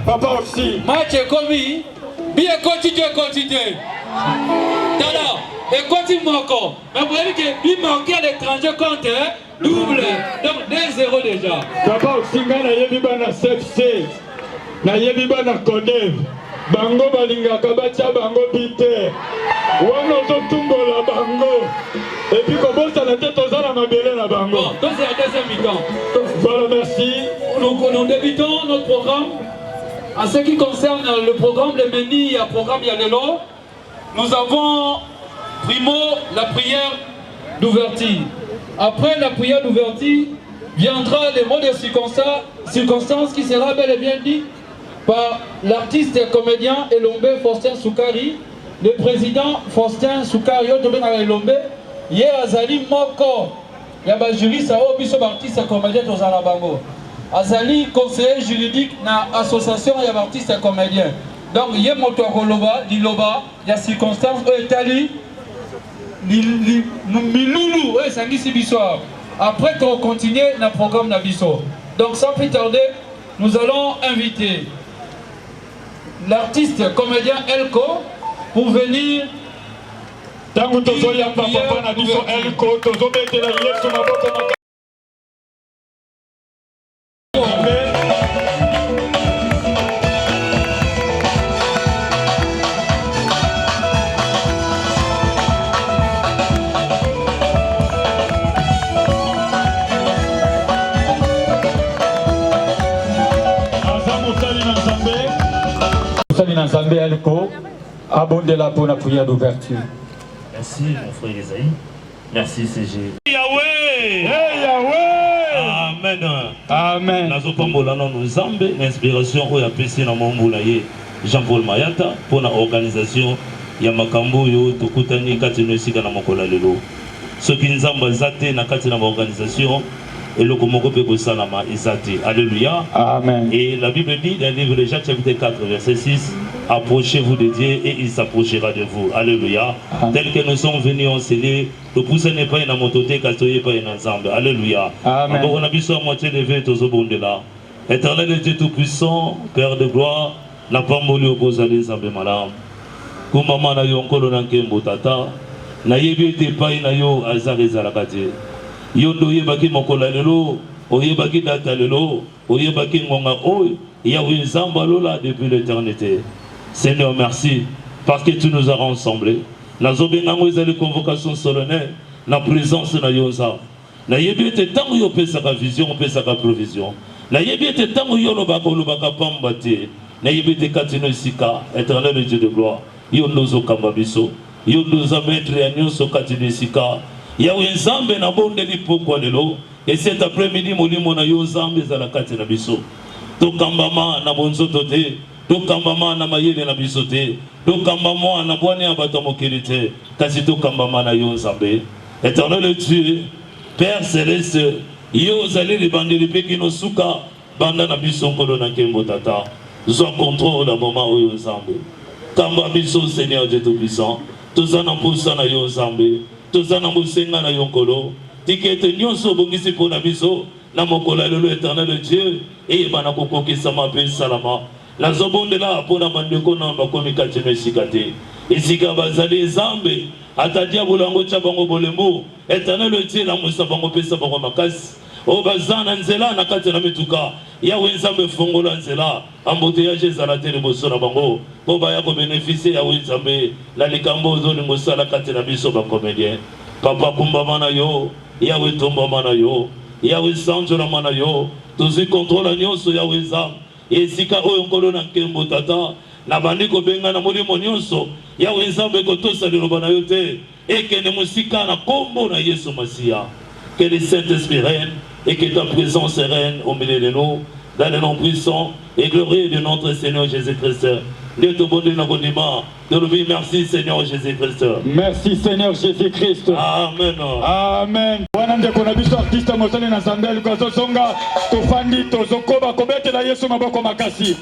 Papa aussi. Match est commis. Bien continuer. Tala, et continue encore. Mais vous voyez que bien manqué à l'étranger compte double. Donc 2-0 déjà. Papa aussi, na yebi bana CFC. Na yebi bana Kodev. Bango balinga kabacha bango bite. Wano zotumbola bango. Et puis comment ça la tête aux ala mabele la bango. Bon, donc c'est la deuxième mi-temps. Voilà, merci. Nous débutons notre programme. En ce qui concerne le programme, le menu, le programme Yalelo, nous avons primo la prière d'ouverture. Après la prière d'ouverture, viendra le mot de circonstance qui sera bel et bien dit par l'artiste et comédien Elombe Faustin Soukari, le président Faustin Soukari, Elombe, hier Azali Moko, il y a un juriste, artiste et comédien dans Zalabango. Azali conseiller juridique dans l'association et artiste et comédien. Donc il y a moto koloba, liloba, il y a circonstances où Italie, milulu, et sangisi bisoir. Après on continue le programme Nabiso. Donc sans plus tarder, nous allons inviter l'artiste comédien Elko pour venir. Tangu tozo ya papa na biso Elko tozo betela Yesu maboko. Abondez-la pour la prière d'ouverture. Merci mon frère Esaïe. Merci CG. Yahweh! Hey Yahweh! Amen. Amen. Nazopambola na Nzambe, l'inspiration oyo apesi na mambula ye Jean-Paul Mayata pour la organisation ya makambo yo tokutani kati no esika na mokola lelo. Soki Nzambe azate na kati na organisation et le komoko pe kosalama ezate. Alléluia. Amen. Et la Bible dit dans le livre de Jacques chapitre 4 verset 6, approchez-vous de Dieu et il s'approchera de vous. Alléluia. Tel que nous sommes venus enseigner, le pouce n'est pas une amontoté, katoye pas une ensemble. Alléluia. Amen. On a besoin à moitié levé tous au bon de là. Éternel Dieu tout-puissant, Père de gloire, n'a pas moulu au beaux allées zambe malam. Kumama na yo nkolo na nkembo tata, na yebi te pai na yo azare zarakate. Yondo yebaki mokola lelo, oyebaki data lelo, oyebaki ngonga oy, Yahweh Nzamba lola depuis l'éternité. Seigneur, merci, parce que tu nous as rassemblés. Nous avons des convocations solennelles, la présence de Yosa. Nous avons été tant que nous vision, nous provision. Nous avons été tant que nous avons pambati. Nous avons été katino sika, éternel Dieu de gloire. Nous avons kambabiso. Nous avons maître et nous avons katino sika. Yahweh Nzambe na bonde li pourquoi lelo. Et cet après-midi, molimo na yo Nzambe za la katino biso. To kambama na bonzoto te. To kambama na mayele na bisote, to kambama na bwane abato mokelite, kasi to kambama na yo Nzambe. Éternel Dieu, Père céleste, yo zali li bande li peki no suka banda na biso nkolo na kembo tata. Zwa contrôle na moment oyo Nzambe. Kamba biso Seigneur Dieu tout puissant, tozana mpusa na yo Nzambe, tozana musenga na yo nkolo. Tikete nyonso bongisi pona biso na mokola lelo Éternel Dieu, et bana kokokisa mabe salama. La zobonde là pour la mandeko na bakomi katino sikate. Esika bazali Nzambe ata diabolo ngo chabango bolembo. Éternel Dieu la musa bango pesa bango makasi. O bazana nzela na kati na mituka. Yahweh Nzambe fongola nzela. Embouteillage zalate le boso na bango. Po ba ya ko bénéficier Yahweh Nzambe. La likambo zo ni mosala kati na biso ba comédien. Papa kumba mana yo. Yahweh tomba mana yo. Yahweh sanjo na mana yo. Tozi contrôle nyonso Yahweh Nzambe. Et si ka oyo nkolo na nkembo tata na bandi ko benga na molimo nyonso Yahweh Nzambe ko tosa liloba na yo te ekende musika na kombo na Yesu Masia. Que le Saint-Esprit règne et que ta présence règne au milieu de nous dans le nom puissant et glorieux de notre Seigneur Jésus-Christ. Dieu te bonne na gondima. Merci Seigneur Jésus-Christ. Merci Seigneur Jésus-Christ. Amen. Amen. Wanande kona biso artiste mosali na sandel ko songa to fandi to zokoba kobete la Yesu maboko makasi.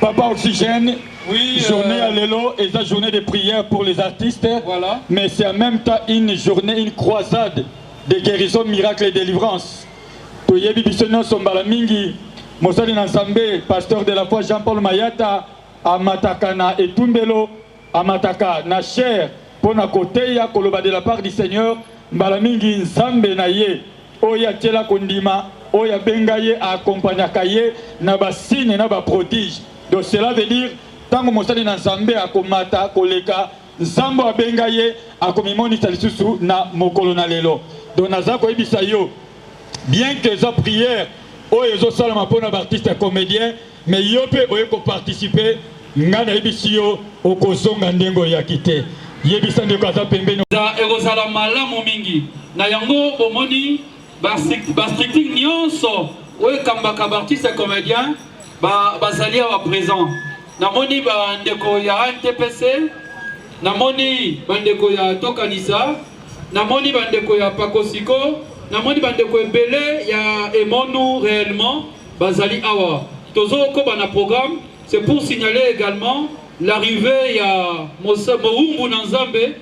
Papa Oxygène Oui, journée à l'élo et la journée de prière pour les artistes. Voilà. Mais c'est en même temps une journée, une croisade de guérison, miracle et délivrance. Toyebi bisono sombala mingi, Mosali Nansambe, pasteur de la foi Jean-Paul Mayata, amataka na etumbelo, amataka na cher, pona koteya koloba de la part du Seigneur, mbala mingi nzambe na ye, oya tiela kondima, oya bengaye accompagnaka ye na basine na ba prodige. Donc cela veut dire tango Mosali Nansambe akomata koleka, nzambo abengaye akomimonisa lisusu na mokolo na lelo. Donc naza koyebisa yo, bien que ça prière, oh ils salama pour un artiste comédien, mais yope oyeko participer, ngana ebisio okozonga ndengo yakite. Yebisa ndeko aza pembeni. Za erozala malamu mingi. Na yango bomoni ba stricting nyonso oye kambaka artiste comédien bazali wa présent. Namoni ba ndeko ya NTPC, namoni ba ndeko ya Tokanisa, namoni ba ndeko ya Pakosiko. Namoni bandeko ebele ya emonu réellement bazali awa. Tozo ko bana programme, c'est pour signaler également l'arrivée ya Moumbu Nanzambe,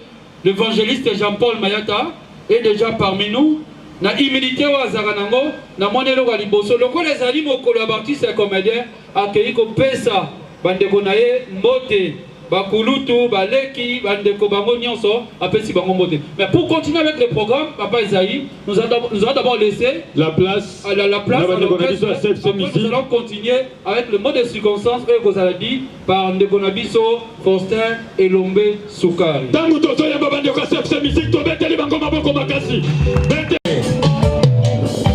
l'évangéliste Jean-Paul Mayata est déjà parmi nous. Na humilité wa zaranango, na monelo ga liboso loko les ali mokolo ya baptiste comédien akei ko pesa bandeko na ye mbote. Bakulutu, Baleki, Bandeko Bango Nyonso, appelle si Bango Moté. Mais pour continuer avec le programme, Papa Isaïe, nous allons d'abord laisser la place. La place à l'orchestre. Nous allons continuer avec le mot de circonstance que vous avez dit par Ndekonabiso, Faustin et Lombe Soukari. Tangu tozo ya baba ndeko sepse musique to beteli bango maboko makasi. Bete.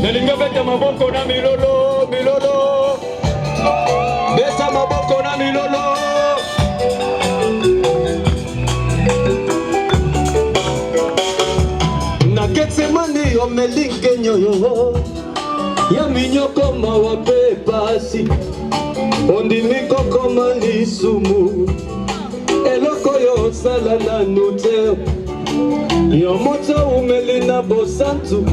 Nelinga bete maboko na milolo, milolo. Beta maboko na milolo. Getsemani omelinge nyoyo ya minyoko mawa pe pasi ondimi kokoma lisumu eloko yo sala na nute yo moto umeli na bosantu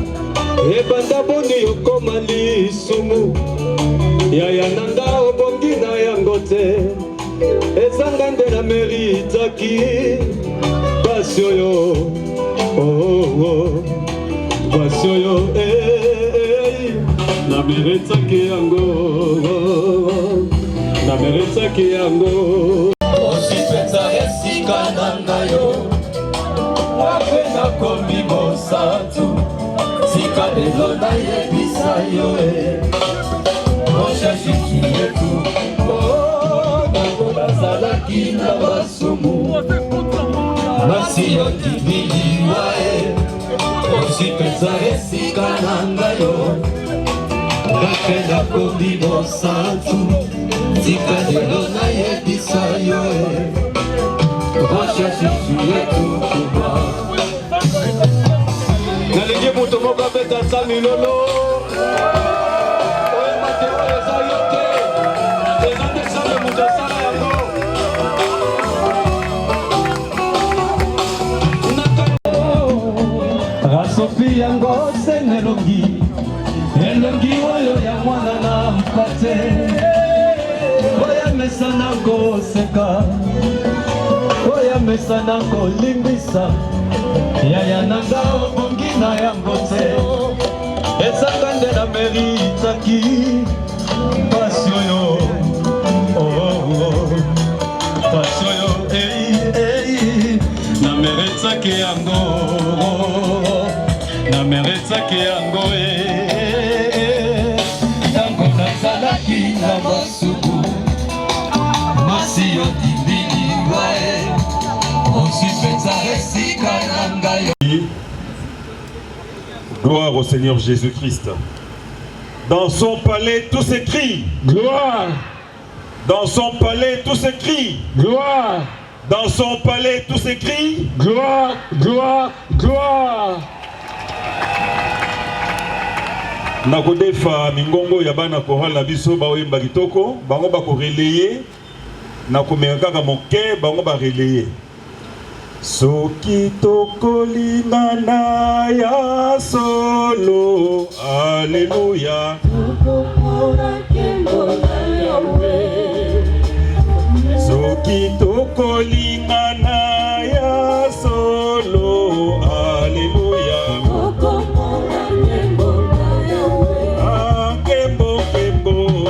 ebanda boni yokoma lisumu yaya nanga obongi na yango te ezanga nde na meritaki pasi oyo Vasioyo, na meretaki yango, osipeta esika nanga yo, wapena komi mosatu, sika lelo na yebisa yo oshashiki yetu, nango nazalaki na basumu, masi yo dibili wae. Osipeta esika nanga yo, napenda komi mosantu, tika lelo na yebisa yo oshashi yetu kuba. Nalingi muto moko abeta sa milolo, oye mateo eza yo te, eza nde sale muto asala yango. Sophie yango senelongi, elongi oyo ya mwana na mpate, oya mesana koseka, oya mesana kolimbisa, yaya nanga obongi na yango te, ezaka nde na meritaki, pasi oyo, pasi oyo, na meritaki yango. Na meretaki yango yango nazalaki na basuku masi yo dibili wae osipeta esika nanga yo. Gloire au Seigneur Jésus-Christ. Dans son palais tout s'écrie. Gloire. Dans son palais tout s'écrie. Gloire. Dans son palais tout s'écrie. Gloire, gloire, gloire. Nakodefa mingongo ya bana koral na biso baoyemba kitoko bango bako relayer nakomeka kaka moke bango ba relayer soki tokolingana ya solo alleluia kitoko lingana ya solo Alléluia Kembo Kembo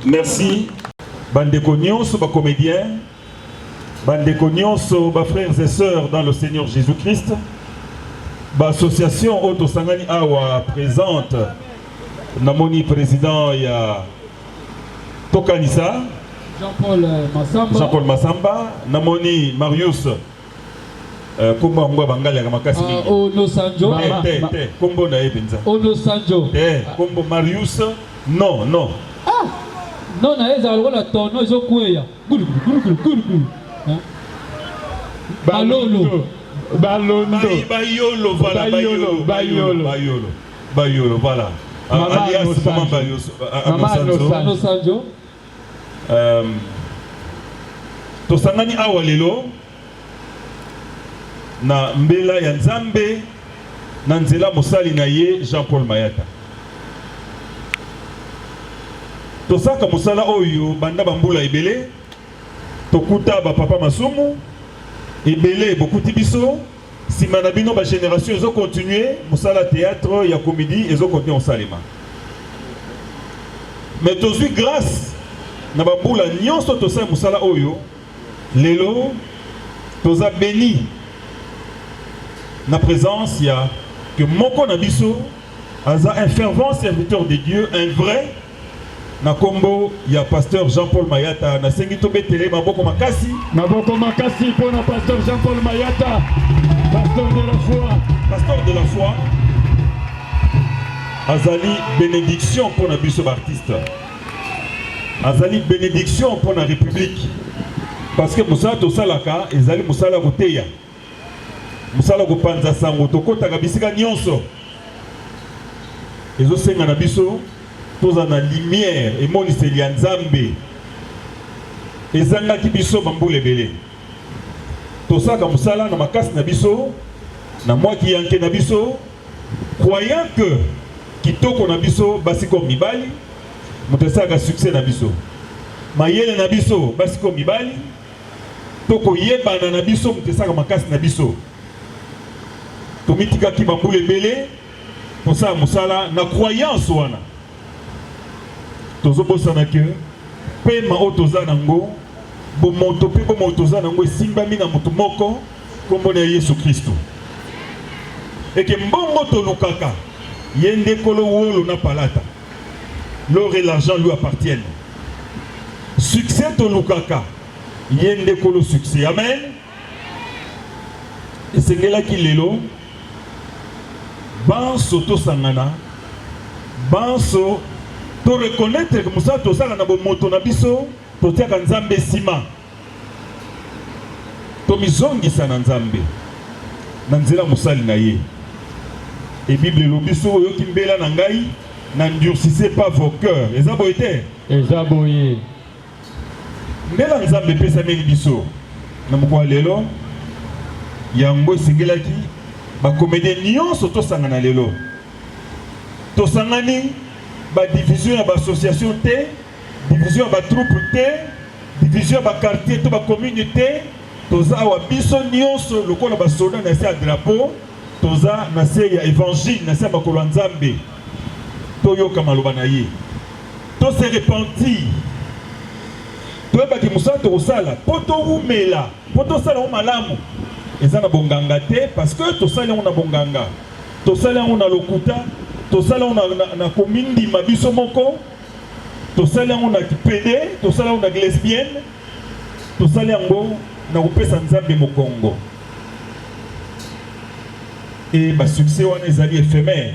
Merci. Bandeko nyonso ba comédiens, bandeko nyonso ba frères et sœurs dans le Seigneur Jésus-Christ, ba association Auto Sangani Awa présente namoni président ya Tokanisa Jean-Paul Massamba, namoni Marius Kombo ngwa bangali ya makasi mingi. Ono Sanjo. Kombo na ebenza. Ono Sanjo. Kombo Marius non. Non, na eza alikola tono ezokweya. Balolo. Bayolo, voilà. Bayolo, voilà. Alias comment Bayolo? Ono Sanjo. Tosangani awa lelo na mbela ya Nzambe na nzela mosali na ye Jean-Paul Mayata. Tosaka musala oyo banda bambula ebele tokuta ba papa masumu ebele bokuti biso sima na bino ba génération ezo continuer musala théâtre ya comédie ezo continuer en salima. Mais tozui grâce na bambula nyonso tosala musala oyo lelo toza béni na présence ya que moko na biso aza un fervent serviteur de Dieu, un vrai na kombo ya pasteur Jean-Paul Mayata na sengi to betele maboko makasi pour na pasteur Jean-Paul Mayata, pasteur de la foi azali bénédiction pour na biso artiste, azali bénédiction pour la République parce que musala to salaka ezali musala boteya musala ko panza sango to kota kabisika nyonso ezo senga na biso toza na lumière et moniseli ya Nzambe ezangaki biso bambula ebele tosaka musala na makasi na biso na mwaki yanke na biso croyant que kitoko na biso basiko mibali mutesaka succès na biso mayele na biso basiko mibali toko yebana na biso mutesaka makasi na biso tomitikaki bambula ebele tosala musala na croyance wana tozobosana ke pema o toza nango bomoto pe bomoto toza nango esimbami na moto moko kombo na Yesu Kristo eke mbongo tolukaka ye nde kolo wolo na palata l'or et l'argent lui appartiennent succès tolukaka ye nde kolo succès amen esengelaki lelo banso tosangana banso to reconnaître que musala tosala na bomoto na biso totiaka Nzambe sima to mizongisa na Nzambe na nzela musali na ye et Bible elobi so oyoki mbela na ngai n'endurcissez pas vos cœurs eza boye te eza boye mbela Nzambe epesameli biso na mokolo lelo yango esengelaki bacomédien nyonso tosangana lelo tosangani ba division ya ba association te division ya ba troupe te division ya ba quartier to ba communauté toza awa biso nyonso lokola basoda na se ya drapeau toza na se ya évangile na se ya makolo ya Nzambe toyoka maloba na ye to se repentir toyebaki mosala tokosala mpo towumela mpo tosala yango malamu eza na bonganga te parce que tosala yango na bonganga tosala yango na lokuta tosala yango na komindima biso moko tosala yango na kipede tosala yango na lesbienne tosala yango na kopesa Nzambe mokongo et basuccès wana ezali éphémère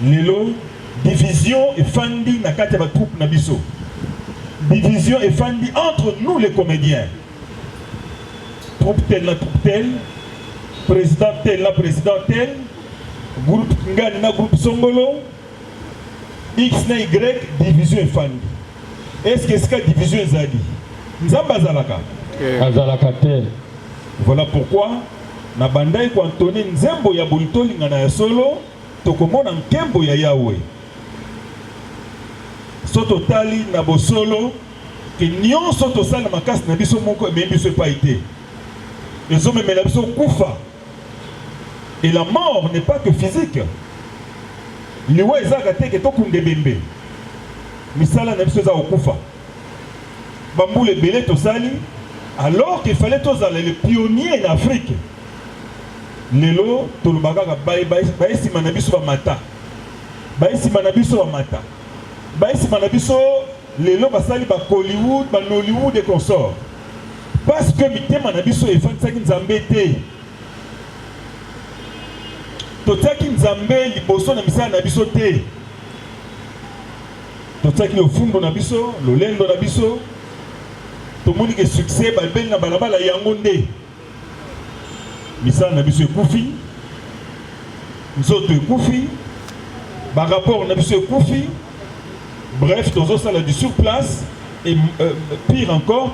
lelo division efandi na kati ya batroupe na biso division efandi entre nous les comédiens troupe tel na troupe tel président tel na président tel groupe ngani na groupe songolo X na Y division efandi est-ce que c'est division ezali Nzambe azalaka azalaka te. Voilà pourquoi na bandai ko Antoni nzembo ya bolitolinga na ya solo tokomona nkembo ya Yahweh soto tali na bosolo ke nyonso tosala makasi na biso moko mais biso pas été les hommes mais la biso kufa et la mort n'est pas que physique liwa ezaka te ke tokunde bembe misala na biso za okufa bambule belé tosali alors qu'il fallait tozala les pionniers en Afrique lelo tolobaka baisi manabiso ba mata baisi manabiso ba mata baisi manabiso lelo basali ba Hollywood ba Nollywood et consorts parce que mitema nabiso efanisaki Nzambe te totiaki Nzambe liboso na misala na biso te totiaki lofundo na biso lolendo na biso tomoni ke succès balbeli na balabala yango nde misala na biso ekufi nzoto ekufi barapport na biso ekufi bref tozosala du sur place et pire encore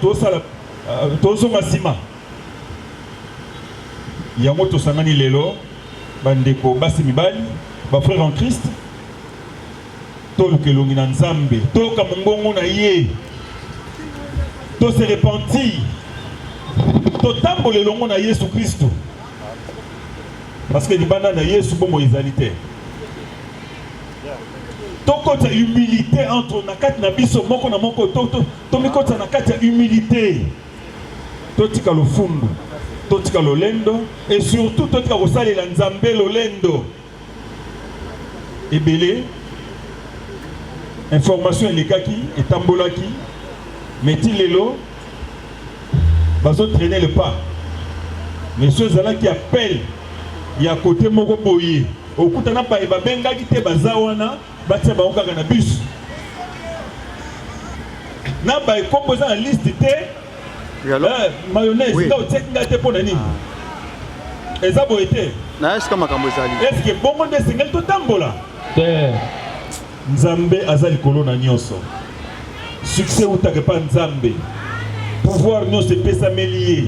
tozonga nsima yango tosangani lelo bandeko basi mibali bafrère en Christ toluka elongi na Nzambe toyoka mongongo na ye to se repentir totambola elongo na Yesu Kristo parce que libanda na Yesu bomo ezali te tokota humilité entre na kati na biso moko na moko tomikota na kati ya humilité totika lofundu totika lolendo et surtout totika kosalela Nzambe lolendo ebele information elekaki etambolaki mais lelo bazo traîner le pas monsieur Zala qui appelle il y a côté moko boye okutana pa ebabengaki te bazawana batia baokaka na bus na ba composant en liste te mayonnaise nga otiaki nga te mpona nini eza boye te na esika makambo ezali est-ce que bongo nde esengeli totambola te. Nzambe aza likolo na nyonso succès utaka pa Nzambe pouvoir nyonso epesameli ye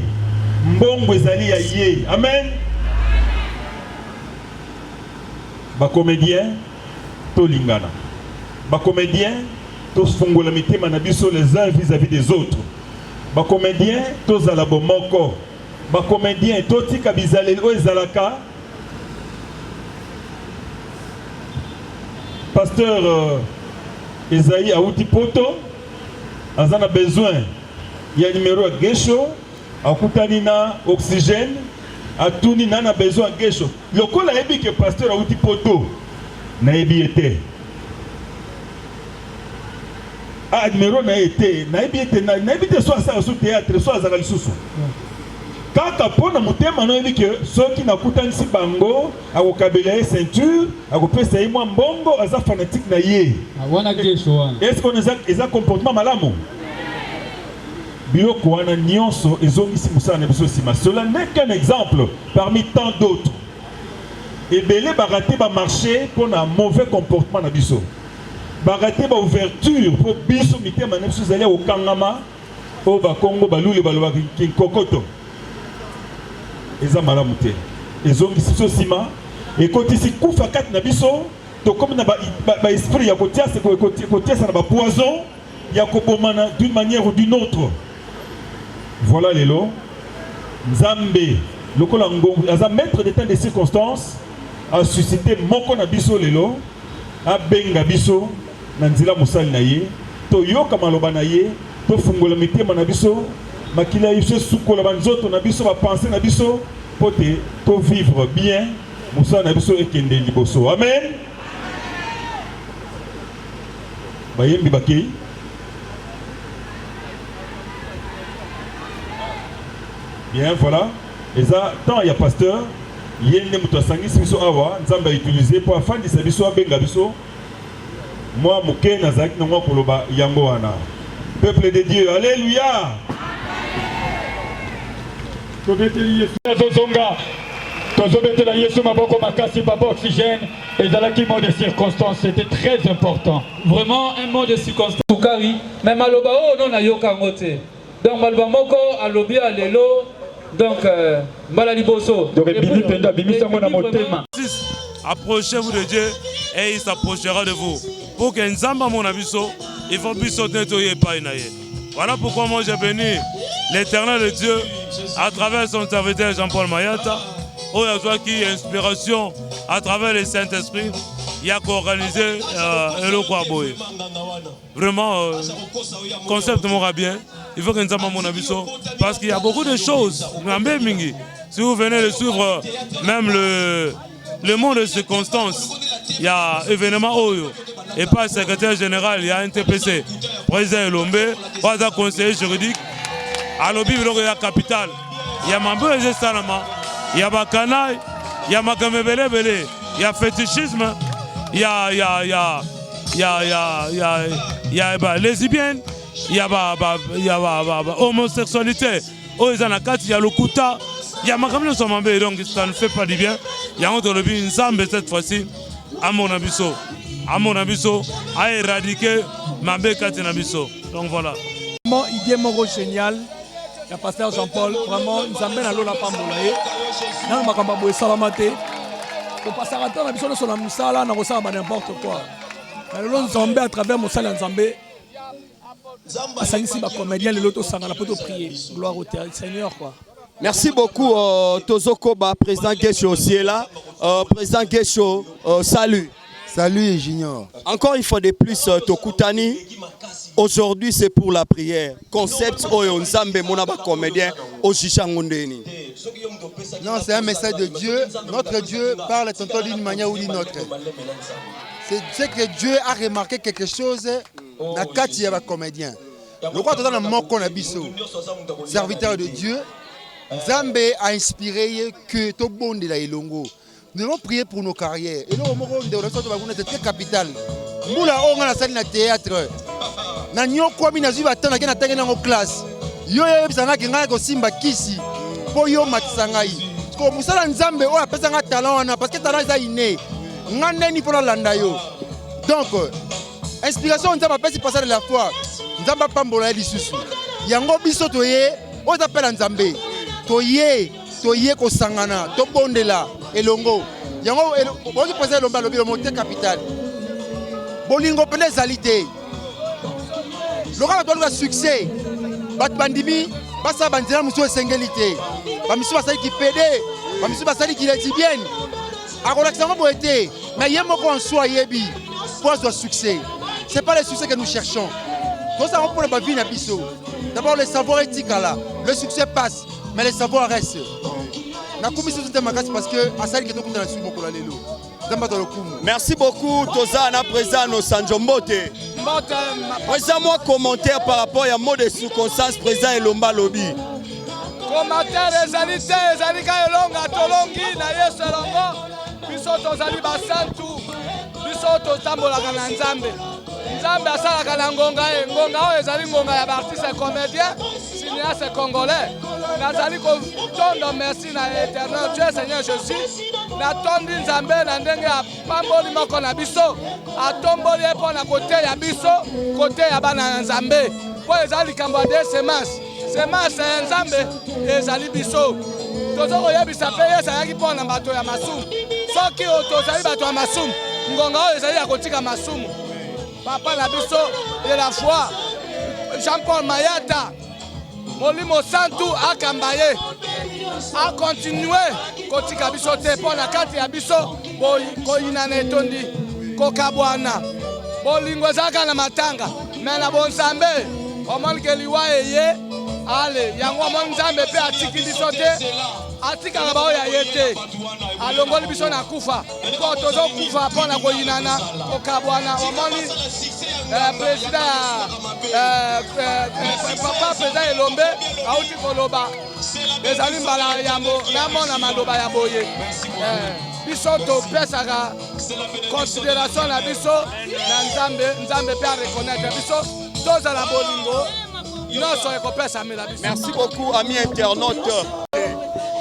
mbongo ezali ya ye amen bacomédien tolingana bacomédien tofungola mitema na biso les uns vis-à-vis des autres bacomédien tozala bomoko bacomédien totika bizaleli oyo ezalaka pasteur Esaïe Aouti Poto aza na besoin ya numéro ya gesho akutani na oxygène atuni na besoin ya gesho lokola yebi ke pasteur Aouti Poto na yebi ete numéro na ete na yebi te so asa su théâtre so azaka lisusu kaka pona mutema no yebi ke soki nakutanisi bango akokabela ye ceinture akopesa ye mwa mbongo aza fanatique na ye wana gesho wana est-ce qu'on eza comportement malamu biloko wana nyonso ezongisi mosala na biso nsima cela n'est qu'un exemple parmi tant d'autres ebele barate bamarché mpona mauvais comportement na biso barate baouverture mpo biso mitema na biso ezali ya kokangama oyo bakongo baluli balobaka kinkokoto eza malamu te ezongisi biso nsima ekotisi kufa kati na biso tokomi na baesprit ya kotiasa na bapoison ya kobomana d'une manière ou d'une autre Voilà lelo Nzambe lokola ngongo aza maître des temps des circonstances a suscité moko na biso lelo a benga biso na nzela mosali na ye to yoka maloba na ye to fungola mitema na biso makila yise sukola banzoto na biso ba penser na biso pote to vivre bien mosali na biso ekende liboso. Amen. Bayembi bakei bien, voilà. Et ça, tant il y a pasteur, il y a des moutouassangi, si vous avez Nzamba utilisé pour faire des services à Bengabiso. Moi, Mouké, Nazak, non, Koloba, Yangoana. Peuple de Dieu, alléluia. Et dans la mot de circonstance, c'était très important. Vraiment un mot de circonstance. Mais maloba non na yoka ngote. Donc maloba moko alobi alelo. Donc malaliboso. Donc bimi penda bimi sango na motema. Approchez-vous de Dieu et il s'approchera de vous. Pour que Nzamba mon abiso, il faut plus sauter toye pa inaye. Voilà pourquoi moi j'ai béni l'Éternel de Dieu à travers son serviteur Jean-Paul Mayata. Oh, il y a qui inspiration à travers le Saint-Esprit. Il y a qu'organiser le Kwaboé. Vraiment, concept m'aura bien. Il faut que nous ayons mon avis parce qu'il y a beaucoup de choses. Si vous venez de suivre même le monde de circonstances, il y a événement Oyo. Et pas le secrétaire général, il y a un TPC. Président Elombe, pas un conseiller juridique. À l'objet de la capitale, il y a Mambo et Salama. Il y a Bakanaï, il y a Makamebele, il y a fétichisme, il y a lesbienne, il y a homosexualité, il y a le Kuta, il y a Makamele Somambé, donc ça ne fait pas du bien. Il y a un Nzambe cette fois-ci, à mon abisso, à éradiquer Mambé Katinabiso. Donc voilà. Il est mort génial. Il y a pasteur Jean-Paul, vraiment, nous amène à l'eau la pambolaye. Dans le macambabo et salamate. Au passage à temps, on a besoin de son amoussala, on a n'importe quoi. Mais le long Zambé, à travers mon salle en Zambé, ça ici, ma comédien, le loto sang, on a pas de prier. Gloire au Seigneur, quoi. Merci beaucoup, Tozo Koba, président Gesho aussi est là. Président Gesho, salut. Salut, Junior. Encore une fois de plus, Tokutani. Aujourd'hui, c'est pour la prière. Concept Oyo Nzambe Monaba comédien Oshishangondeni. Non, c'est un message de Dieu. Notre Dieu parle tantôt d'une manière ou d'une autre. C'est que Dieu a remarqué quelque chose dans le cas de comédien. Le roi dans le mot abisso, serviteur de Dieu, Nzambe a inspiré que tout le monde est là. Nous devons prier pour nos carrières. Et nous, c'est très capital. Nous, là, on a la salle de théâtre. Nous avons mis en classe. Nous avons simba kisi. Pour yo matsangai. Parce que musala nzambe o apesa nga talent parce que talent est inné. Ngane ni pour landa yo. Donc inspiration nzamba pesi passer de la foi. Nzamba pambola lisusu. Yango biso toye o appelle nzambe. Toye ko sangana, to bondela elongo. Yango o passer lomba lobi le monter capital. Bolingo pene zalité. Le roi doit succès. Bat bandimi basa bandira muso esengélité. Ba miso basali ki pédé, ba miso basali ki lesbienne. Akolakisa mo boité, mais yemoko en soi yebi pour le succès. C'est pas le succès que nous cherchons. Nous avons pour la vie na biso. D'abord le savoir éthique là. Le succès passe, mais le savoir reste. Na commission de magas parce que asali que to kunda na sumo ko la lelo. Merci beaucoup, Tozana, président au Sanjombote. Présente-moi un commentaire par rapport à mot de circonstance président Elomba Lobby. Commentaire des alités, les alika Elonga, Tolongi, Naye Solongo, Biso Tozali Basantu, Biso Totambola Kananzambe. Nzambe asalaka na ngonga oyo ezali ngonga ya baartiste comédien cinéaste congolais. Nazali kotondo merci na éternel Dieu Seigneur Jésus. Natondi Nzambe na ndenge ya pamboli moko na biso. Atomboli epo na kote ya biso, kote ya bana Nzambe. Po ezali likambo ya semence. Semence ya Nzambe ezali biso. Tozoko yebisa pe ezalaki mpo na bato ya masumu. Soki tozali bato ya masumu, ngonga oyo ezali ya kotika masumu. Papa Nabiso de la foi, Jean-Paul Mayata, molimo santu akamba ye akontinue kotika biso te mpo na kati ya biso koyinana etondi kokabwana bolingo ezalaka na matanga me na bonzambe omoni ke liwa eye ale yango omoni nzambe mpe atiki biso te atikaka baoyo aye te alongoli biso na kufa mpo tozokufa mpo na koyinana kokabwana omoni papa président Elombe auti koloba ezali mbala yambo namona maloba ya boye biso topesaka considération na biso na nzambe mpe areconnaitre biso tozala bolingo nyonso ekopesamela biso. Merci beaucoup amis internautes.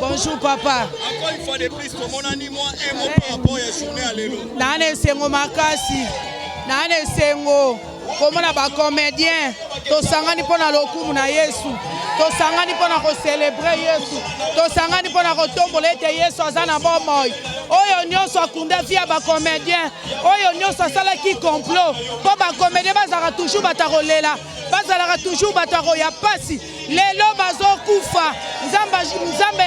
Bonjour papa. Encore une fois de plus, comment on a dit moi un mot par rapport à la journée à l'élo. Nane sengo makasi. Nane sengo. Comment on a ba comédien. To sangani pona lokumu na Yesu. To sangani pona ko célébrer Yesu. To sangani pona ko tombola ete Yesu azana bomoy. Oyo nyonso akunda via ba comédien. Oyo nyonso asala ki complot. Po ba comédien bazaka toujours batakolela. Bazalaka toujours batako ya pasi. Lelo bazokufa. Nzambe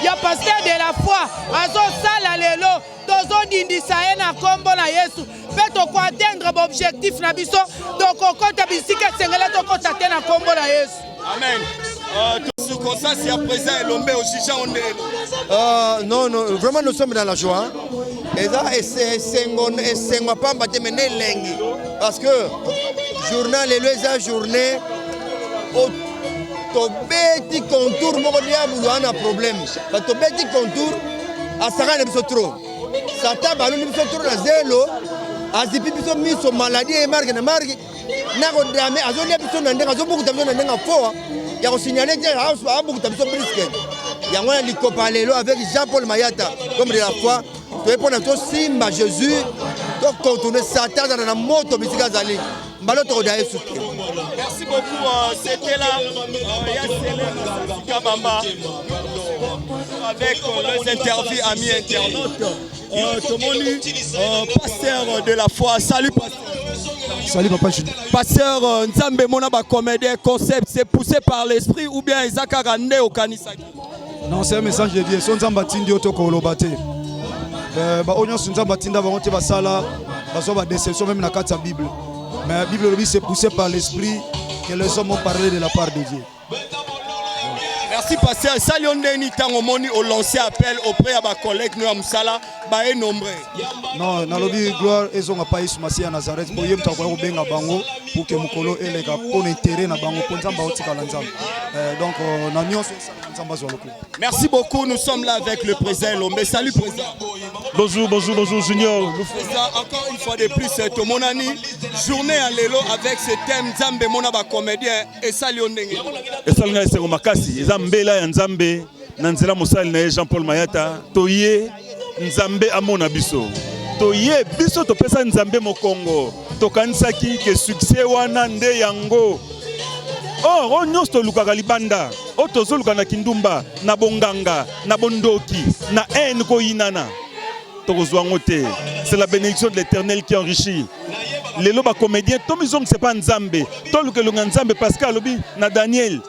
ya pasteur de la foi. Azo sala lelo. Tozo dindisa ye na kombo na Yesu. Pe toko atteindre l'objectif na biso. Toko kota bisika sengela toko tate na kombo na Yesu. Amen. Tout comme ça, c'est à présent Elombe au Chicha Onde. Non, vraiment nous sommes dans la joie. Et là, c'est un pamba de mener lengi. Parce que journal les a journée au tobeti contour mon a un problème. Parce que tobeti contour à Sarah ne trop. Satan balou ne trop na zélo. Azipi biso miso maladie et marque na marque. Na ko dame azoli biso na ndenga zo beaucoup de na ndenga fo. Ya ko signaler déjà house ba beaucoup de biso brisket. Ya ngona likopa lelo avec Jean-Paul Mayata comme de la foi. Tu répondre à toi Simba Jésus. Donc contourner Satan dans la moto bisika zali. Mbaloto ko daye souté. Merci beaucoup, c'était là Kabamba avec les interviews amis internautes. Tomoni, pasteur de la foi, salut pasteur. Salut papa. Pasteur Nzambe Monaba comédien concept, c'est poussé par l'esprit ou bien Isaka Rande au Kanisaki? Non, c'est un message de Dieu. Son Nzamba tindi otoko olobate. Ba onyo Nzamba tinda ba ngote basala, baso ba déception même na kati ya Bible. Mais la Bible c'est poussé par l'esprit que les hommes ont parlé de la part de Dieu. Merci pasteur. Salionde tango moni au lancé appel auprès à ma collègue nous amsala ba est nombreux. Non, na lobi gloire ezonga pa Yesu Masia à Nazareth pour yem takwa ko benga bango pour que mukolo eleka pour intérêt na bango pour Nzamba otika la Nzamba. Donc na nyonso Nzamba zoloko. Merci beaucoup, nous sommes là avec le président Lombe. Salut président. Bonjour Junior. Président, encore une fois de plus, c'est mon ami. Journée à l'élo avec ce thème Nzambe Monaba comédien et Salionde. Et Salonga c'est Makasi. Nzambela ya Nzambe nanzela mosali na Jean-Paul Mayata. Toye Nzambe amona biso. Toye biso topesa Nzambe mokongo. Tokanisaki ke succès wana nde yango. Oh, nyonso lukaka libanda. O tozoluka na kindumba, na bonganga, na bondoki, na haine ko inana. C'est la bénédiction de l'Éternel qui enrichit. Les loba comédiens, Tomizong c'est pas Nzambe. Tolu que Nzambe Pascal lobi na Daniel.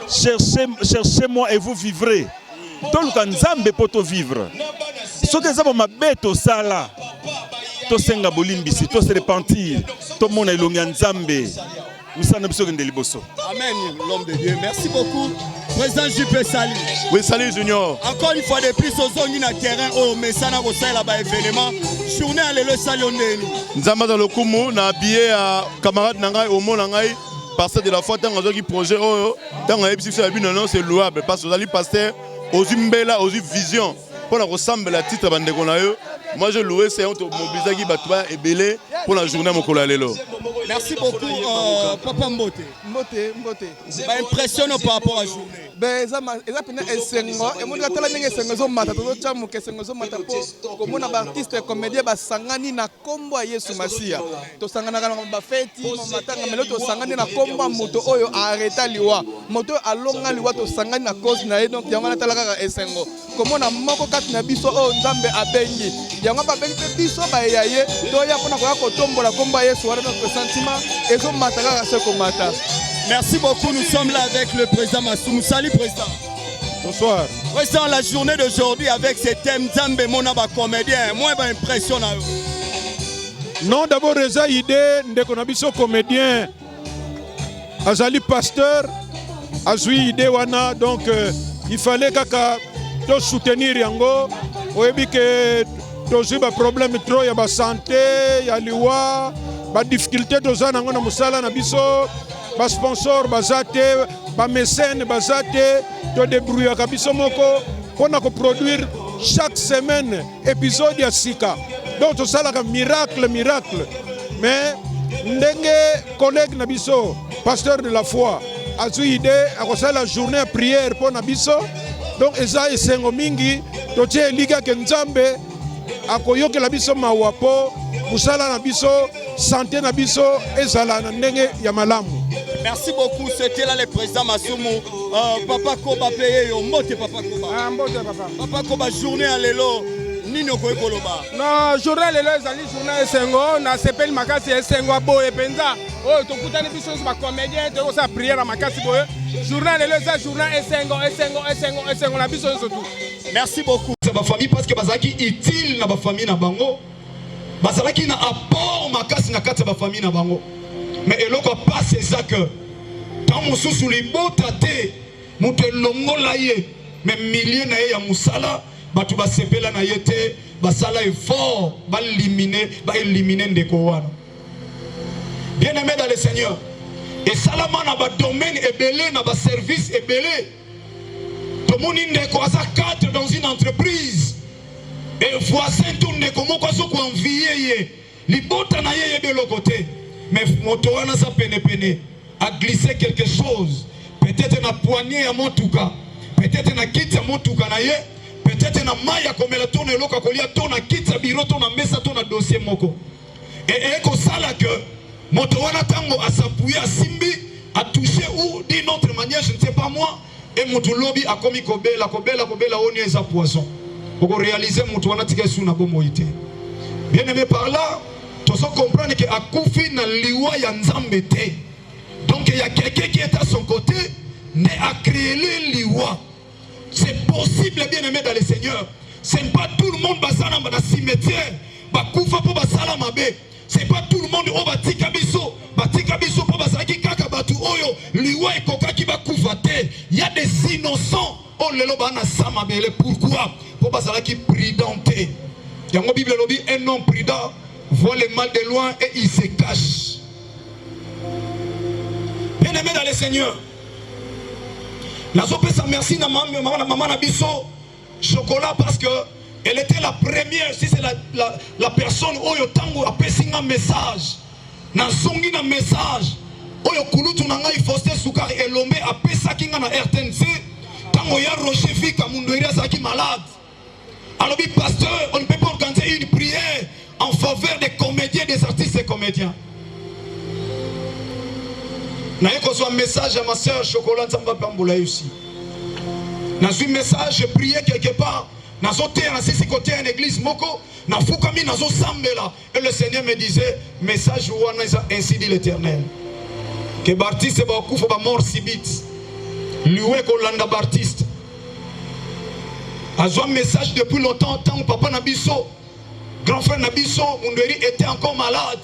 Cherchez-moi et vous vivrez. Tolu que Nzambe poto vivre. Ce que ça ma bête au sala. To senga bolimbisi, to se repentir. To mona ilonga Nzambe. Amen, l'homme de Dieu. Merci beaucoup. Président JP, salut. Oui, salut Junior. Encore une fois de plus, aux zones na terrain, au Messana, au sein là-bas, événement. Journée à l'élo, salut. Nzamba dans le Kumu, na habillé à camarade Nangai, au monde Nangai, pasteur de la foi, tant que projet, tant que c'est louable. Parce que vous allez passer aux Umbela, aux visions. Pour la ressembler à titre bandekonayo. Moi je louais c'est un mobilisé qui battua et belé pour la journée mon colalelo. Merci beaucoup Papa Mbote. Mbote. Bah impressionnant par rapport à la journée. Ben eza pena esengo et mon gatala ndenge esengo zo mata to chamu ke esengo zo mata po komona ba artiste comédien ba sangani na kombo ya Yesu Masia. To sangana kana ba feti matanga melo to sangani na kombo moto oyo arrêta liwa. Moto alonga liwa to sangani na cause na ye donc yango natala kaka esengo. Komona moko kati na biso o Nzambe abengi. Yango ba bengi biso ba yaye to ya pona ko tombola kombo ya Yesu wana notre sentiment ezo mata kaka se ko mata. Merci beaucoup, nous sommes là avec le président Massoumou. Salut président. Bonsoir. Président, la journée d'aujourd'hui avec ce thème Nzambe Monaba comédien, moi impression. Non, d'abord, les idées de biso comédien, azali pasteur, azui idée wana, donc il fallait que soutenir yango, oyebi que tozi ba problème trop ya ba santé, ya liwa, ba difficulté toza nango na musala na biso, ba sponsor bazate, ba mécène bazate, to débrouiller ka biso moko pona ko produire chaque semaine épisode ya sika. Donc tout ça là miracle. Mais ndenge collègue nabiso, pasteur de la foi, a eu idée à la journée à prière pour nabiso. Donc eza esengo mingi totie liga ke Nzambe akoyoke la biso mawapo, musala nabiso, santé nabiso ezala na ndenge ya malamu. Merci beaucoup, c'était là le président Massoumou. Papa Koba payé yo mote Papa Koba. Ah mote papa. Papa Koba journée à lelo. Nino ko ekoloba. Non, journée lelo ezali journée esengo na sepeli makasi esengo boye penza. Oh to kutani biso ba comédien to sa prière makasi boye. Journée lelo za journée esengo na biso surtout. Merci beaucoup. C'est ma famille parce que bazaki utile na ba famille na bango. Bazalaki na apport makasi na kati ba famille na bango. Mais eloko pas c'est ça que tant mosusu libota te mutu elongola ye mais milliers na ye ya musala batu basepela na ye te basala effort ba éliminer ndeko wana. Bien aimé dans le Seigneur, et salama na ba domaine ebele na ba service ebele to moni ndeko asa 4 dans une entreprise et voisin tout ndeko moko aso ko envier ye libota na ye yebelo côté. Mais Motoana sa pene a glissé quelque chose. Peut-être na poignée à mon touka. Peut-être na kit à mon touka na ye. Peut-être na maya comme la tourne loka kolia tona kit à biro tona mesa tona dossier moko. Et eko sala que Motoana tango a s'appuyer à Simbi a touché ou d'une autre manière je ne sais pas moi. Et Motulobi a commis kobela oni eza poison. Pour réaliser Motoana tika sou na bomoité. Bien aimé par là. Tu dois comprendre que Akoufi na liwa ya Nzambe te. Donc il y a quelqu'un qui est à son côté, mais a créé les liwa. C'est possible, bien aimé dans le Seigneur. C'est pas tout le monde basala dans le cimetière. Bakoufa pour basala mabe. C'est pas tout le monde au batika biso pour basala ki kaka batu oyo liwa e koka ki bakoufa te. Il y a des innocents. Oh lelo bana sama bele pourquoi? Pour basala ki prudenté. Yango Bible lobi un homme prudent voit le mal de loin et il se cache. Bien aimé dans le Seigneur, Nazopesa merci na maman Nabiso Chocolat parce que elle était la première, si c'est la personne oyo tango a passé un message, na songi na message, oyo kulutu na ngai Faustin Soukari Elombe a passé kinga na RTNC, tango ya Roger Fika Mundoiria saki malade. Alors pasteur, on ne peut pas organiser une prière en faveur des comédiens, des artistes et comédiens. N'a un message à ma soeur Chocolat Samba Pamboula aussi. N'a un message, je priais quelque part. N'a un assis côté en église Moko. N'a Foukami n'a Sambela. Et le Seigneur me disait, message ainsi dit l'Éternel. Que Baptiste va coup faut pas mort si vite. Loué Kolanda Baptiste. A un message depuis longtemps, tant papa Nabiso. Grand frère Nabiso, Munderi était encore malade.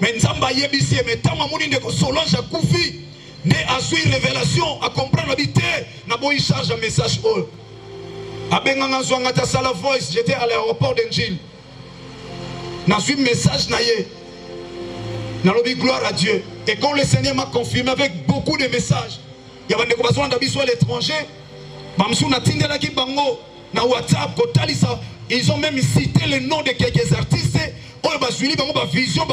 Mais Nzamba Yebisi, mais tant Mamouni de Solange a Koufi, né à suivre révélation, à comprendre l'habité, n'a pas eu charge un message. A Benganga Zwangata Sala Voice, j'étais à l'aéroport d'Engil. N'a suivi message naïe. N'a l'objet gloire à Dieu. Et quand le Seigneur m'a confirmé avec beaucoup de messages, il y avait des besoins d'habitude à l'étranger. Mamsou n'a tindé la Kibango, na WhatsApp, Kotalisa. Ils ont même cité le nom de quelques artistes. Vision,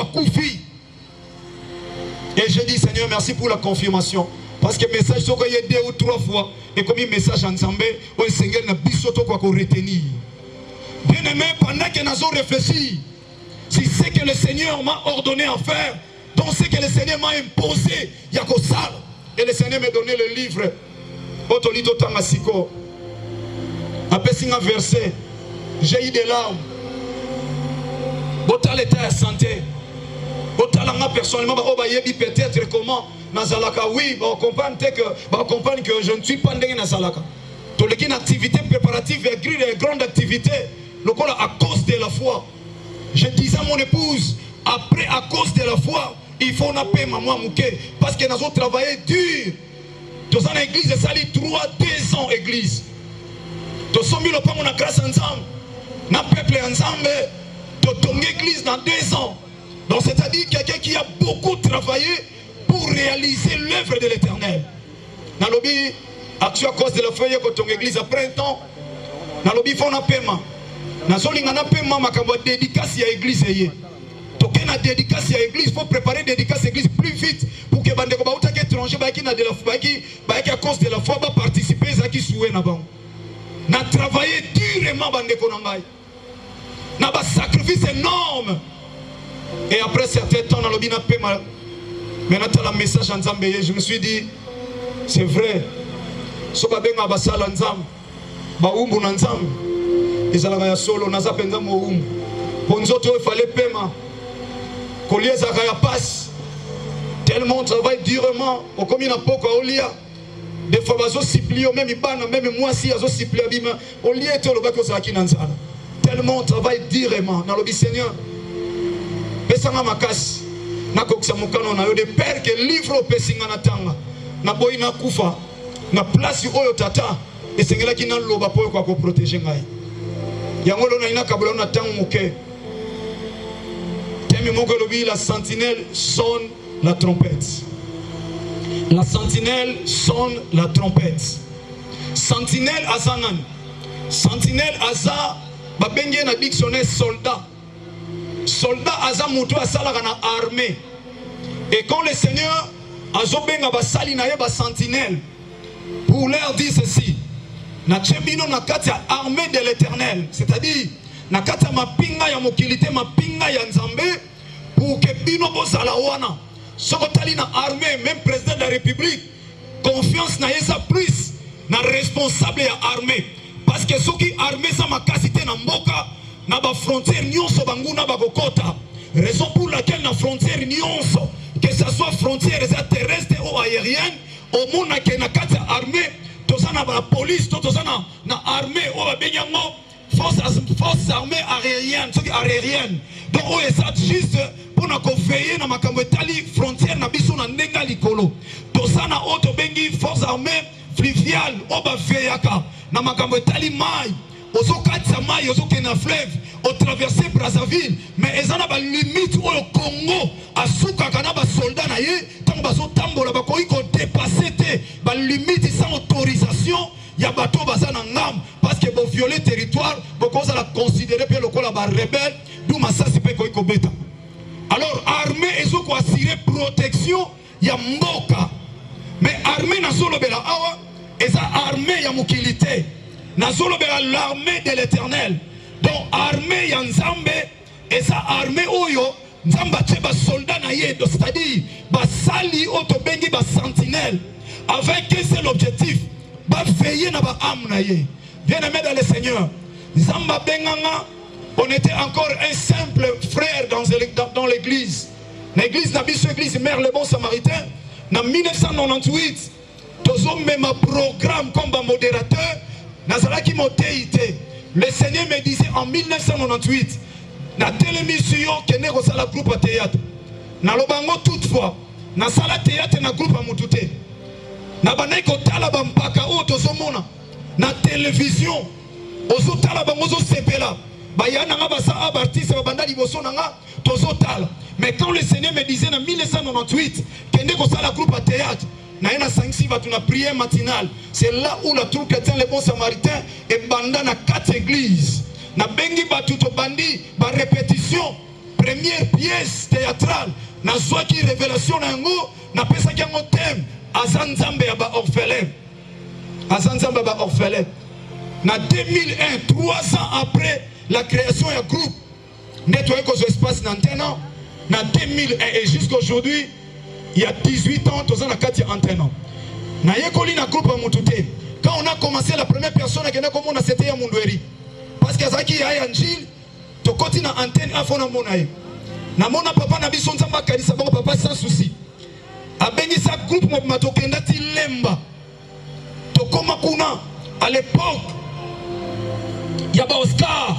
et je dis Seigneur merci pour la confirmation parce que le message il y a 2 ou 3 fois et comme un message ensemble le Seigneur n'a pas quoi retenir. Bien aimé, pendant que nous avons réfléchi si c'est que le Seigneur m'a ordonné à faire, donc c'est que le Seigneur m'a imposé, il y a que ça. Et le Seigneur m'a donné le livre Otolito Tangasiko. Après un verset, j'ai eu des larmes. Botal l'état de santé. Botal personnellement, peut-être comment nazalaka oui comprendre que je ne suis pas ndenge nazalaka toleki na activité préparative et grande activité lokola à cause de la foi. Je disais à mon épouse après à cause de la foi il faut na paix maman mouké parce que nous avons travaillé dur. Dans une église ça sali 2 ans église to sombi lo pango na grâce ensemble na peuple ensemble to tongue église dans 2 ans. Donc c'est-à-dire quelqu'un qui a beaucoup travaillé pour réaliser l'œuvre de l'Éternel. Dans lobby action à cause de la foi que ton église après un temps dans lobby faut na paiement. Na solinga na paiement makambo dédicace à église yé. Toke na dédicace à église faut préparer dédicace à église plus vite pour que bande ko ba utake étranger ba ki na de la foi ba ki à cause de la foi ba participer za ki soué na bango. Na travailler durement bande ko na ngai. Na ba sacrifice énorme. Et après certains temps dans le bina paiement maintenant le message en Nzambe je me suis dit c'est vrai so ba benga ba sala Nzambe ba umbu na Nzambe ezalaka ya solo naza penza mo umbu ponzoto il fallait paiement collier za ya passe tellement on travaille durement au comme na poko olia des fois bazo supplier même ibana même moi si azo supplier bima olia to lo ba ko za kinanzala tellement on travaille durement dans le Seigneur pesanga makasi nakokisa mukano na yo de père que livre au pesinga na tanga na boyi na kufa na place oyo tata esengelaki na loba po kwa ko protéger ngai yango lo na ina kabula na tango moke temi moko lobi la sentinelle sonne la trompette. La sentinelle sonne la trompette. Sentinelle azanan. Sentinelle aza babenge na dictionnaire soldat. Soldat aza muto asalaka na armée. Et quand le Seigneur azobenga basali na ye ba sentinelle pour leur dire ceci. Na chembino na kati ya armée de l'Éternel, c'est-à-dire na kati ya mapinga ya mokilité mapinga ya Nzambe pour que bino bozala wana. Soko tali na armée même président de la République confiance na yesa plus na responsable ya armée parce que soki armée sa makasité na mboka na ba frontière nyonso banguna bakokota. Raison pour laquelle na frontière nyonso que ça soit frontière terrestre ou aérienne au monde na na kati ya armée tozana ba police tozana na armée o ba benyango force armée aérienne soki aérienne donc o esa juste pour na veiller na makambo etali frontière na biso na ndenga likolo tozana o to bengi force armée fluviale o ba veyaka na makambo etali mai ozo katsa mai ozo kena fleuve o traverser Brazzaville mais ezana ba limite o Congo asuka kana ba soldat na ye tant bazo tambola ba ko dépasser te ba limite sans autorisation ya bato bazana ngam parce que bo violer territoire boko za la considérer pe lokola ba rebelle d'où masasi pe ko beta. Alors armée ezo ko assurer protection ya mboka mais armée na solo bela awa eza armée ya mukilité na solo bela l'armée de l'Éternel. Donc armée ya Nzambe eza armée oyo Nzamba teba soldat na ye c'est-à-dire ba sali oto bengi ba sentinelle avec un seul objectif ba veiller na ba âme na ye. Bien-aimé dans le Seigneur, Nzamba benganga on était encore un simple frère dans l'église. L'église Nabiso, église Mère le Bon Samaritain. En 1998, tozo même un programme comme modérateur. Nazalaki motéité. Le Seigneur me disait en 1998, na télémission que ne resala groupe à théâtre. Na lobango toutefois, na sala théâtre na groupe à mutute. Na baneko tala bampaka o tozo mona. Na télévision, ozo tala bango zo sepela. Mais quand le Seigneur me disait en 1998 qu'il n'y a pas de groupe à théâtre, il y a 5-6 prière matinale. C'est là où la troupe chrétienne le Bon Samaritain est bandé dans 4 églises. Na bengi batuto bandi ba répétition première pièce théâtrale na zwaki révélation nango na pesa kango thème azanzambe ya ba orphelin. Azanzambe ba orphelin. Na 2001 3 ans après la création du groupe, nettoyer que espace maintenant, en 2001 et jusqu'à aujourd'hui, il y a 18 ans, tous en a 4 ans. Na yekoli na groupe à Moutouté. Quand on a commencé, la première personne qui a commencé, c'était Yamundweri. Parce que Zaki y a Angile, tu continues à antenne à fond à Monaï. Na mona papa na bison samba kalisa bon papa sans souci. abengisa groupe mobima tokenda ti lemba tokoma kuna à l'époque ya ba Oscar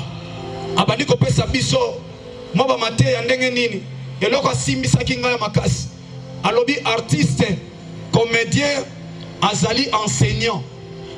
abandi kopesa biso mwa bamate ya ndenge nini eloko asimbisaki ngai ya makasi alobi artiste comédien azali enseignant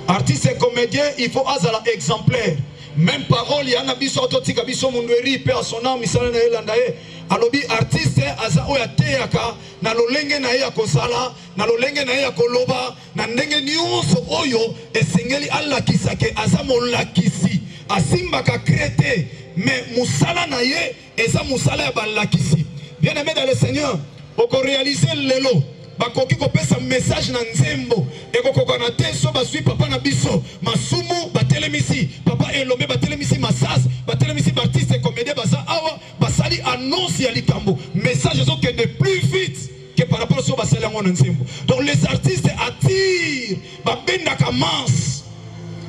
artiste et comédien il faut azala exemplaire même parole ya na biso ototika biso mundu eri pe asona misala na elanda ye alobi artiste aza oyo ateyaka na lolenge na ye ya kosala na lolenge na ye ya koloba na ndenge nyonso oyo esengeli alakisake aza molakisi asimbaka krete mais musala na ye eza musala ya balakisi bien aimé dans le Seigneur oko réaliser lelo bakoki kopesa message na nzembo ekokoka na te so basui papa na biso masumu batelemisi papa elombe batelemisi masas batelemisi artiste comédien baza awa basali annonce ya likambo message ezokende plus vite que par rapport so basali yango na nzembo donc les artistes attirent babendaka masse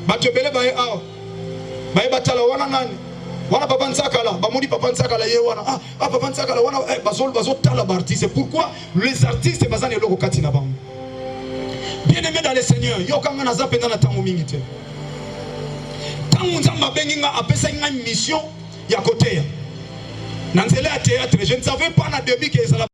bato ebele baye awa baye batala wana nani wana papa Nzakala bamoni papa Nzakala ye wana papa Nzakala wana bazo tala ba artiste pourquoi les artistes bazana eloko kati na bango bien aimé dans le Seigneur yo kanga na zapenda na tango mingi te tango nzamba benginga apesa nga mission ya koteya na nzela ya théâtre je ne savais pas na début que ça